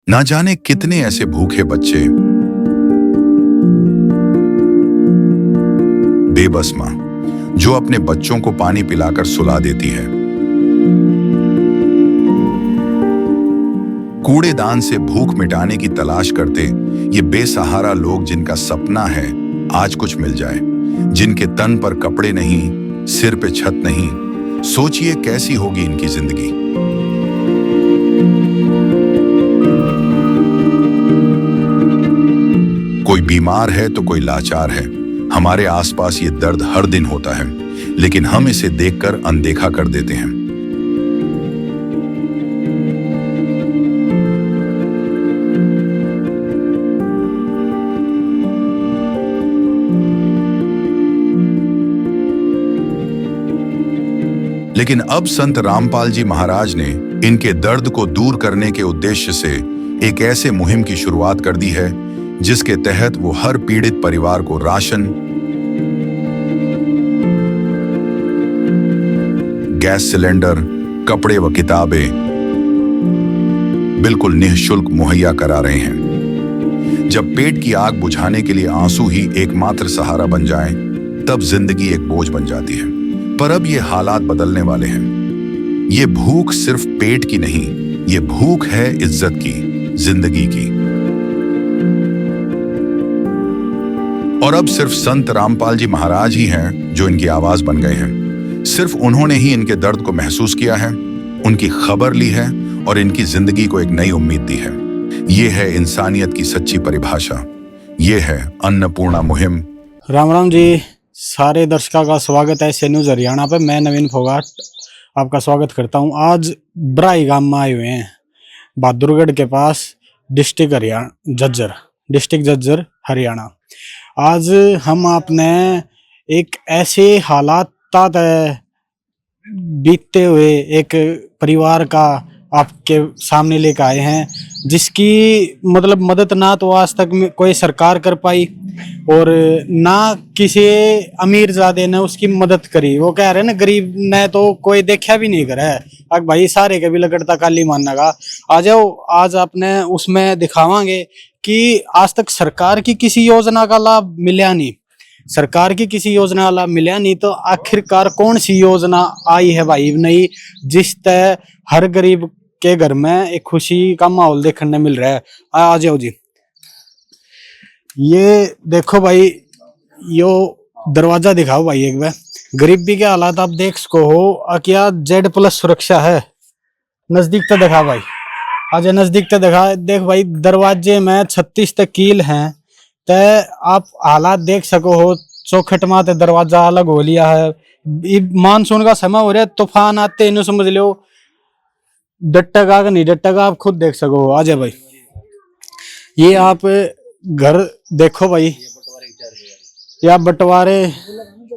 ना जाने कितने ऐसे भूखे बच्चे, बेबस मां जो अपने बच्चों को पानी पिलाकर सुला देती है। कूड़ेदान से भूख मिटाने की तलाश करते ये बेसहारा लोग जिनका सपना है आज कुछ मिल जाए, जिनके तन पर कपड़े नहीं, सिर पे छत नहीं, सोचिए कैसी होगी इनकी जिंदगी। कोई बीमार है तो कोई लाचार है। हमारे आसपास ये दर्द हर दिन होता है, लेकिन हम इसे देखकर अनदेखा कर देते हैं। लेकिन अब संत रामपाल जी महाराज ने इनके दर्द को दूर करने के उद्देश्य से एक ऐसे मुहिम की शुरुआत कर दी है जिसके तहत वो हर पीड़ित परिवार को राशन, गैस सिलेंडर, कपड़े व किताबें बिल्कुल निःशुल्क मुहैया करा रहे हैं। जब पेट की आग बुझाने के लिए आंसू ही एकमात्र सहारा बन जाएं, तब जिंदगी एक बोझ बन जाती है। पर अब ये हालात बदलने वाले हैं। ये भूख सिर्फ पेट की नहीं, ये भूख है इज्जत की, जिंदगी की। और अब सिर्फ संत रामपाल जी महाराज ही हैं जो इनकी आवाज बन गए हैं। सिर्फ उन्होंने ही इनके दर्द को महसूस किया है, उनकी खबर ली है और इनकी जिंदगी को एक नई उम्मीद दी है। ये है इंसानियत की सच्ची परिभाषा। ये है अन्नपूर्णा मुहिम। राम राम जी, सारे दर्शकों का स्वागत है न्यूज हरियाणा पे। मैं नवीन फोगाट आपका स्वागत करता हूं। आज ब्राई गांव में आए हुए हैं, बहादुरगढ़ के पास, डिस्ट्रिक्ट झज्जर हरियाणा। आज हम आपने एक ऐसे हालात बीतते हुए एक परिवार का आपके सामने लेकर आए हैं जिसकी मतलब मदद ना तो आज तक कोई सरकार कर पाई और ना किसी अमीर ज़ादे ने उसकी मदद करी। वो कह रहे ना गरीब ने तो कोई देखा भी नहीं करा है। अब भाई सारे के भी लगड़ता काली मानना का। आ जाओ, आज आपने उसमें दिखावांगे कि आज तक सरकार की किसी योजना का लाभ मिला नहीं, सरकार की किसी योजना का लाभ मिला नहीं, तो आखिरकार कौन सी योजना आई है भाई नई जिस तय हर गरीब के घर में एक खुशी का माहौल देखने मिल रहा है। आ जाओ जी, ये देखो भाई, यो दरवाजा दिखाओ भाई एक बार। गरीबी के हालात आप देख सको हो। क्या Z+ सुरक्षा है? नजदीक तो दिखा भाई, आज नजदीक तो दिखा। देख भाई, दरवाजे में 36 तक कील हैं, तय आप हालात देख सको हो। चौखट माते दरवाजा अलग हो लिया है। मानसून का समय हो रहा है, तूफान आते इन्हें समझ लो डट्टगा का नहीं डट्टगा, आप खुद देख सको हो। आजा भाई, ये आप घर देखो भाई, ये बंटवारे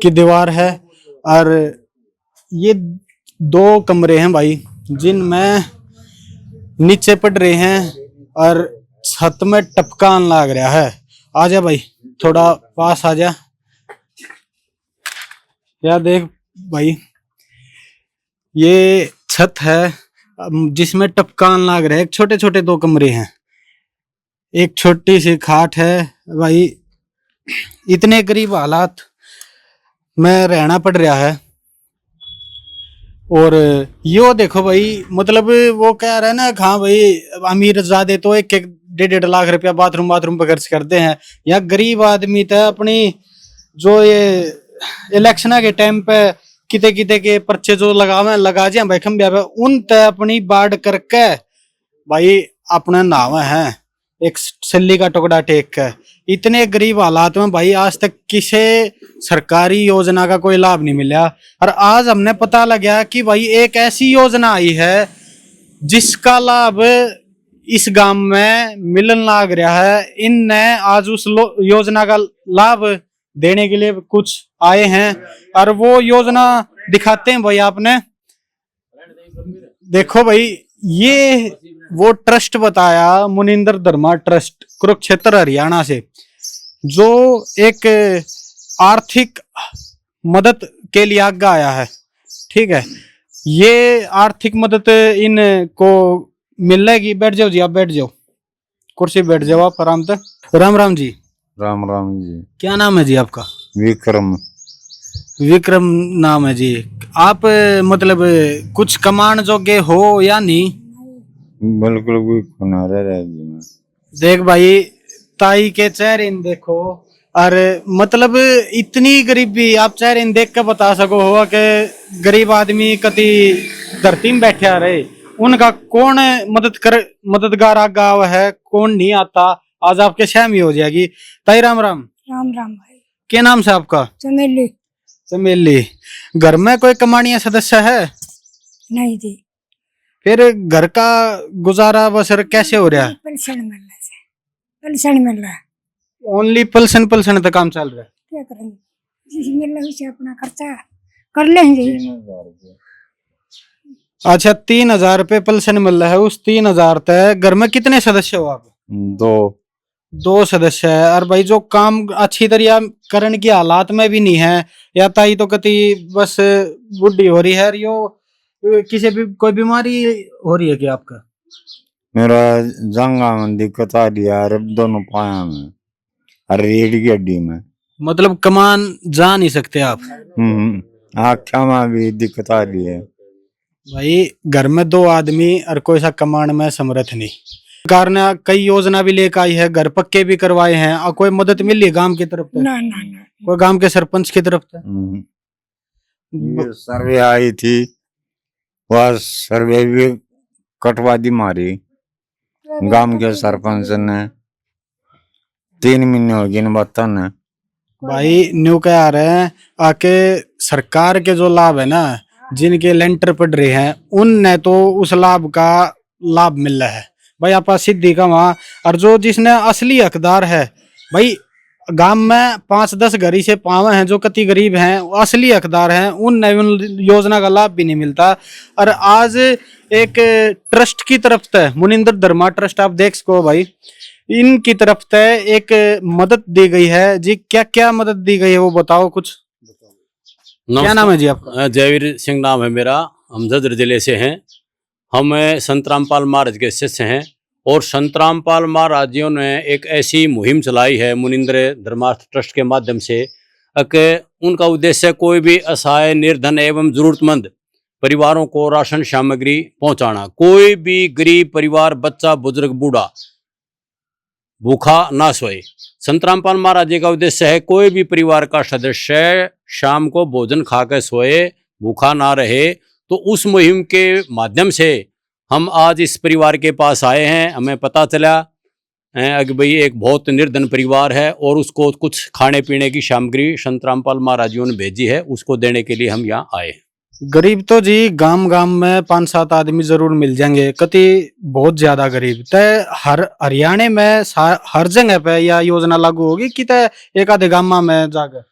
की दीवार है और ये 2 कमरे हैं भाई जिनमें नीचे पड़ रहे हैं और छत में टपकान लग रहा है। आजा भाई, थोड़ा पास आजा। या देख भाई, ये छत है जिसमें टपकान लग रहा है। एक छोटे छोटे 2 कमरे हैं, एक छोटी सी खाट है भाई। इतने गरीब हालात में रहना पड़ रहा है। और यो देखो भाई, मतलब वो कह रहा है ना, हाँ भाई अमीर ज़्यादा तो 1-1.5 लाख रुपया बाथरूम पे खर्च करते हैं। या गरीब आदमी तो अपनी जो ये इलेक्शन के टाइम पे किते के पर्चे जो लगा जाए भाई खंबिया पे, उन तय अपनी बाढ़ करके भाई अपने नाव है एक सल्ली का टुकड़ा टेक के। इतने गरीब हालात में भाई आज तक किसी सरकारी योजना का कोई लाभ नहीं मिला। और आज हमने पता लगा कि भाई एक ऐसी योजना आई है जिसका लाभ इस गांव में मिलन लग रहा है। इनने आज उस योजना का लाभ देने के लिए कुछ आए हैं और वो योजना दिखाते हैं भाई। आपने देखो भाई, ये वो ट्रस्ट बताया, मुनिंदर धर्मा ट्रस्ट कुरुक्षेत्र हरियाणा से, जो एक आर्थिक मदद के लिए आगे आया है। ठीक है, ये आर्थिक मदद इनको मिलेगी। बैठ जाओ जी, आप बैठ जाओ। कुर्सी बैठ जाओ आप आराम से। राम राम जी। राम राम जी। क्या नाम है जी आपका? विक्रम। विक्रम नाम है जी। आप मतलब कुछ कमाण जोगे हो या नहीं? बिल्कुल भी खुनारे रह जी में। देख भाई, ताई के चेहरे इन देखो, और मतलब इतनी गरीबी आप चेहरे इन देख के बता सको हो कि गरीब आदमी कति धरती में बैठे रहे, उनका कौन मददगार आगा हुआ है, कौन नहीं आता। आज आपके शाम ही हो जाएगी। ताई राम राम। राम राम भाई। क्या नाम से आपका? चमेली। चमेली। घर में कोई कमानिया सदस्य है? नहीं थी। फिर घर का गुजारा बसर कैसे हो रहा है? पेंशन मिल रहा है, पेंशन मिल रहा है। ओनली पलसन पलसन तक काम चल रहा है। क्या करेंगे, जिस मिल रहा है उसे अपना खर्चा कर लेंगे। 3000 रुपये। अच्छा, 3,000 रुपये पलसन मिल रहा है। उस 3,000 तक घर में कितने सदस्य हो आप? 2 सदस्य है। और भाई जो काम अच्छी तरह करने की हालात में भी नहीं है, या ताई तो कति बस बुढ़ी हो रही है, और यो किसी भी कोई बीमारी हो रही है क्या आपका? मेरा जंगा में दिक्कत आ रही है यार, दोनों पाया में और रीढ़ की हड्डी में। मतलब कमान जा नहीं सकते आप? आँखों में भी दिक्कत आ रही है। भाई घर में 2 आदमी और कोई सा कमाने में समर्थ नहीं। सरकार ने कई योजना भी लेकर आई है, घर पक्के भी करवाए हैं, और कोई मदद मिली है गांव की तरफ से? ना ना ना। कोई गांव के सरपंच की तरफ से? ये सर्वे आई थी, वह सर्वे भी कटवा दी मारी गांव के सरपंच ने। 3 महीने हो गए बता ने। भाई न्यू कह आ रहे हैं आके सरकार के जो लाभ है ना, जिनके लेंटर पड़ रहे हैं, उनने तो उस लाभ का लाभ मिल रहा है। भाई आप सिद्धि का वहां, और जो जिसने असली हकदार है, भाई गांव में 5-10 घर से पावे हैं जो कति गरीब हैं, असली हकदार हैं, उन योजना का लाभ भी नहीं मिलता। और आज एक ट्रस्ट की तरफ से, मुनिंदर धर्मा ट्रस्ट, आप देख सको भाई, इनकी तरफ से एक मदद दी गई है जी। क्या क्या मदद दी गई है वो बताओ कुछ। क्या नाम है जी आपका? जयवीर सिंह नाम है मेरा। हम झज्जर जिले से हैं। हम संत रामपाल महाराज के शिष्य हैं, और संत रामपाल महाराज जियों ने एक ऐसी मुहिम चलाई है मुनिंद्र धर्मार्थ ट्रस्ट के माध्यम से, कि उनका उद्देश्य कोई भी असहाय, निर्धन एवं जरूरतमंद परिवारों को राशन सामग्री पहुंचाना। कोई भी गरीब परिवार, बच्चा, बुजुर्ग, बूढ़ा भूखा ना सोए। संत रामपाल महाराज जी का उद्देश्य है कोई भी परिवार का सदस्य शाम को भोजन खा कर सोए, भूखा ना रहे। तो उस मुहिम के माध्यम से हम आज इस परिवार के पास आए हैं। हमें पता चला कि भाई एक बहुत निर्धन परिवार है, और उसको कुछ खाने पीने की सामग्री संत रामपाल महाराज जी ने भेजी है, उसको देने के लिए हम यहाँ आए हैं। गरीब तो जी गांव गांव में 5-7 आदमी जरूर मिल जाएंगे, कति बहुत ज्यादा गरीब तय हर हरियाणा में हर जगह पे यह योजना लागू होगी कि तय एक आधे गांव में जाकर?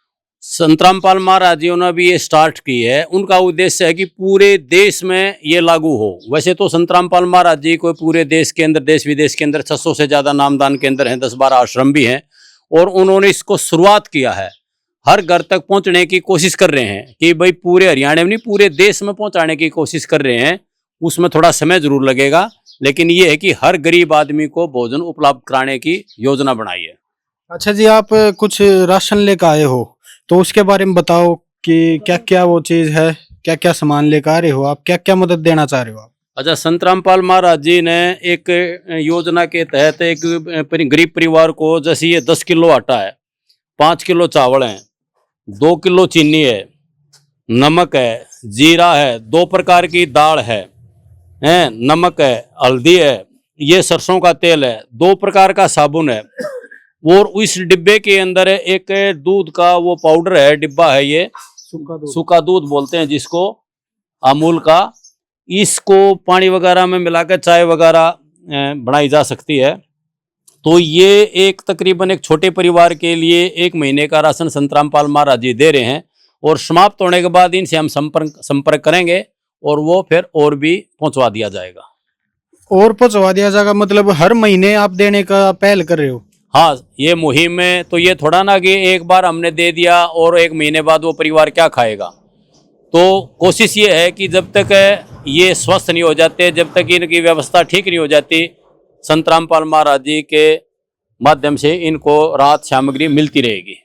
संत रामपाल महाराज जी ने भी ये स्टार्ट की है। उनका उद्देश्य है कि पूरे देश में ये लागू हो। वैसे तो संत रामपाल महाराज जी को पूरे देश के अंदर, देश विदेश के अंदर 600 से ज्यादा नामदान केंद्र हैं, 10-12 आश्रम भी हैं, और उन्होंने इसको शुरुआत किया है। हर घर तक पहुंचने की कोशिश कर रहे हैं कि भाई पूरे हरियाणा में नहीं, पूरे देश में पहुंचाने की कोशिश कर रहे हैं। उसमें थोड़ा समय जरूर लगेगा, लेकिन ये है कि हर गरीब आदमी को भोजन उपलब्ध कराने की योजना बनाई है। अच्छा जी, आप कुछ राशन लेकर आए हो, तो उसके बारे में बताओ कि क्या क्या वो चीज है, क्या क्या सामान लेकर आ रहे हो आप, क्या क्या मदद देना चाह रहे हो आप? अच्छा, संत रामपाल महाराज जी ने एक योजना के तहत एक गरीब परिवार को, जैसे ये 10 किलो आटा है, 5 किलो चावल है, 2 किलो चीनी है, नमक है, जीरा है, 2 प्रकार की दाल है, नमक है, हल्दी है, ये सरसों का तेल है, 2 प्रकार का साबुन है, और इस डिब्बे के अंदर एक दूध का वो पाउडर है, डिब्बा है, ये सूखा दूध बोलते हैं जिसको, अमूल का। इसको पानी वगैरह में मिलाकर चाय वगैरह बनाई जा सकती है। तो ये एक तकरीबन एक छोटे परिवार के लिए 1 महीने का राशन संत रामपाल महाराज जी दे रहे हैं, और समाप्त होने के बाद इनसे हम संपर्क करेंगे, और वो फिर और भी पहुंचवा दिया जाएगा। और पहुंचवा दिया जाएगा मतलब हर महीने आप देने का पहल कर रहे हो? हाँ, ये मुहिम में तो ये थोड़ा ना कि एक बार हमने दे दिया और 1 महीने बाद वो परिवार क्या खाएगा। तो कोशिश ये है कि जब तक ये स्वस्थ नहीं हो जाते, जब तक इनकी व्यवस्था ठीक नहीं हो जाती, संत रामपाल महाराज जी के माध्यम से इनको राहत सामग्री मिलती रहेगी।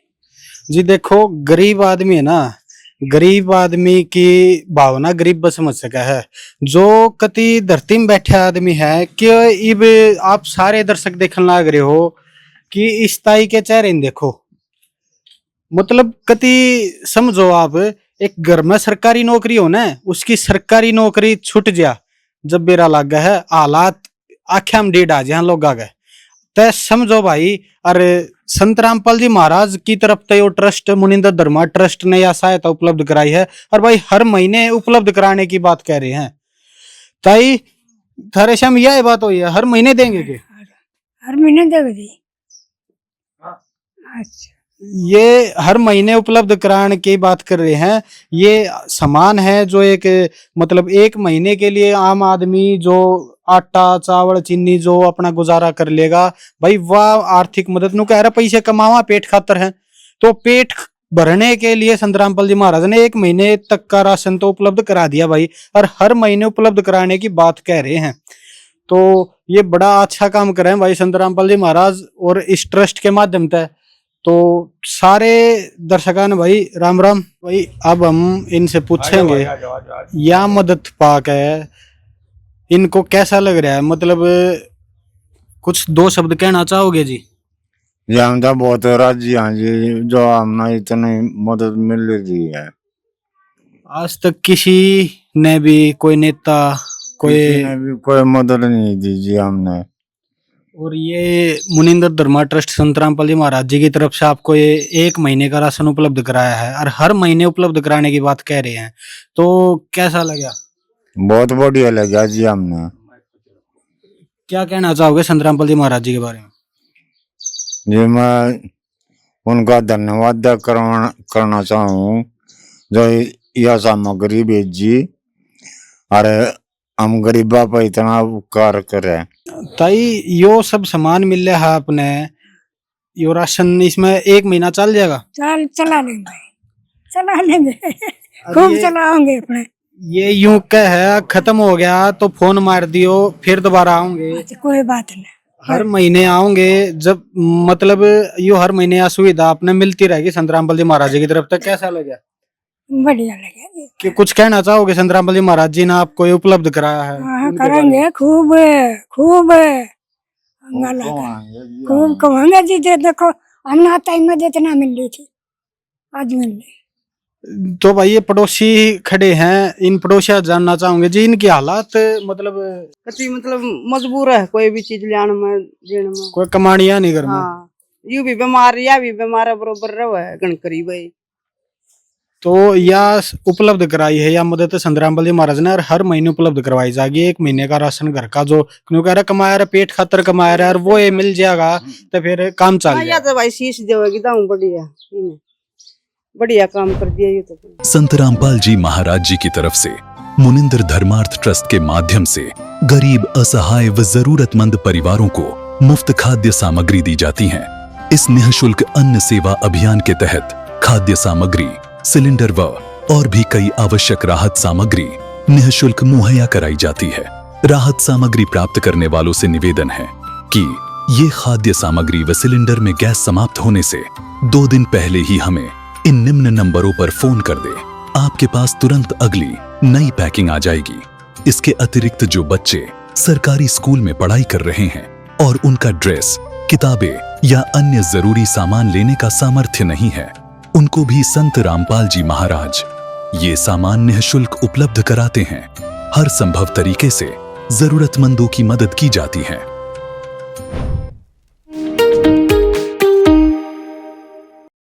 जी देखो, गरीब आदमी है ना, गरीब आदमी की भावना गरीब बस समझ सका है। जो कति धरती में बैठे आदमी है कि इब आप सारे दर्शक देखने लग रहे हो कि इस ताई के चेहरे में देखो, मतलब कति समझो आप, एक घर में सरकारी नौकरी हो ना, उसकी सरकारी नौकरी छूट जा जब बेरा लग गया है, हालात आख्या में डेढ़ आ जाए लोग आ गए, तय समझो भाई। अरे संत रामपाल जी महाराज की तरफ से यो ट्रस्ट, मुनिंदर धर्मा ट्रस्ट ने यह सहायता उपलब्ध कराई है, और भाई हर महीने उपलब्ध कराने की बात कह रहे हैं। ताई थारे शाम यह बात हुई है, हर महीने देंगे के? हर महीने देंगे जी। अच्छा, ये हर महीने उपलब्ध कराने की बात कर रहे हैं। ये सामान है जो एक मतलब एक महीने के लिए आम आदमी जो आटा चावल चीनी जो अपना गुजारा कर लेगा, भाई वह आर्थिक मदद नु कह रहा, पैसे कमावा पेट खातर है, तो पेट भरने के लिए संत रामपाल जी महाराज ने एक महीने तक का राशन तो उपलब्ध करा दिया भाई, और हर महीने उपलब्ध कराने की बात कह रहे हैं। तो ये बड़ा अच्छा काम कर रहे हैं भाई संत रामपाल जी महाराज, और इस ट्रस्ट के माध्यम से। तो सारे दर्शकों ने भाई राम राम भाई। अब हम इनसे पूछेंगे या मदद पाक है, इनको कैसा लग रहा है, मतलब कुछ दो शब्द कहना चाहोगे जी? जी हम तो बहुत राजी हैं जी, जो हमने इतनी मदद मिल रही है। आज तक किसी ने भी, कोई नेता किसी ने भी कोई मदद नहीं दी जी हमने। और ये मुनिंदर धर्मा ट्रस्ट संत रामपाल जी महाराज जी की तरफ से आपको ये एक महीने का राशन उपलब्ध कराया है, और हर महीने उपलब्ध कराने की बात कह रहे हैं, तो कैसा लगा? बहुत बढ़िया लगा जी हमने। क्या कहना चाहोगे संत रामपाल जी महाराज जी के बारे में? जी मैं उनका धन्यवाद करना चाहूँ जो यह सामग्री भेजी, और हम गरीबा पर इतना उपकार करे। ताई यो सब सामान मिल रहा है अपने, यो राशन इसमें एक महीना चल जाएगा? चला लेंगे, चला लेंगे, खूब चलाओगे अपने। ये यूं कह है खत्म हो गया तो फोन मार दियो, फिर दोबारा आऊंगे? अच्छा, कोई बात नहीं, हर महीने आऊंगे जब, मतलब यो हर महीने यह सुविधा आपने मिलती रहेगी संत रामपाल जी महाराज जी की तरफ तक। कैसा लगा? बढ़िया लगे। कि कुछ कहना चाहोगे संत रामपाल जी महाराज जी ने आपको ये उपलब्ध कराया है? हाँ, करेंगे, खूब खूब खूब कमाएंगे जी। देखो हम टाइम में जितना मिल रही थी आज मिल रही। तो भाई ये पड़ोसी खड़े हैं, इन पड़ोसिया जानना चाहूंगे जी इनकी हालात, मतलब मजबूर है कोई भी चीज लाने में देने में, कोई कमानिया नहीं घर में। हाँ, यू भी बीमार या भी बीमार बरोबर रहे गणकरी भाई। तो या उपलब्ध कराई है या मदद संत रामपाल जी महाराज ने, और हर महीने उपलब्ध करवाई जाएगी एक महीने का राशन घर का, जो क्यों कह रहा कमाया रहा पेट खातर कमाया रहा, और वो ये मिल जाएगा तो फिर काम चल या तो भाई शीश देगी दाऊ बढ़िया, बढ़िया काम कर दिया ये तो। संत रामपाल जी महाराज जी की तरफ से मुनिंदर धर्मार्थ ट्रस्ट के माध्यम से गरीब असहाय व जरूरतमंद परिवारों को मुफ्त खाद्य सामग्री दी जाती है। इस निःशुल्क अन्न सेवा अभियान के तहत खाद्य सामग्री, सिलेंडर व और भी कई आवश्यक राहत सामग्री निःशुल्क मुहैया कराई जाती है। राहत सामग्री प्राप्त करने वालों से निवेदन है कि ये खाद्य सामग्री व सिलेंडर में गैस समाप्त होने से 2 दिन पहले ही हमें इन निम्न नंबरों पर फोन कर दे, आपके पास तुरंत अगली नई पैकिंग आ जाएगी। इसके अतिरिक्त जो बच्चे सरकारी स्कूल में पढ़ाई कर रहे हैं और उनका ड्रेस, किताबें या अन्य जरूरी सामान लेने का सामर्थ्य नहीं है, उनको भी संत रामपाल जी महाराज ये सामान निःशुल्क उपलब्ध कराते हैं। हर संभव तरीके से जरूरतमंदों की मदद की जाती है।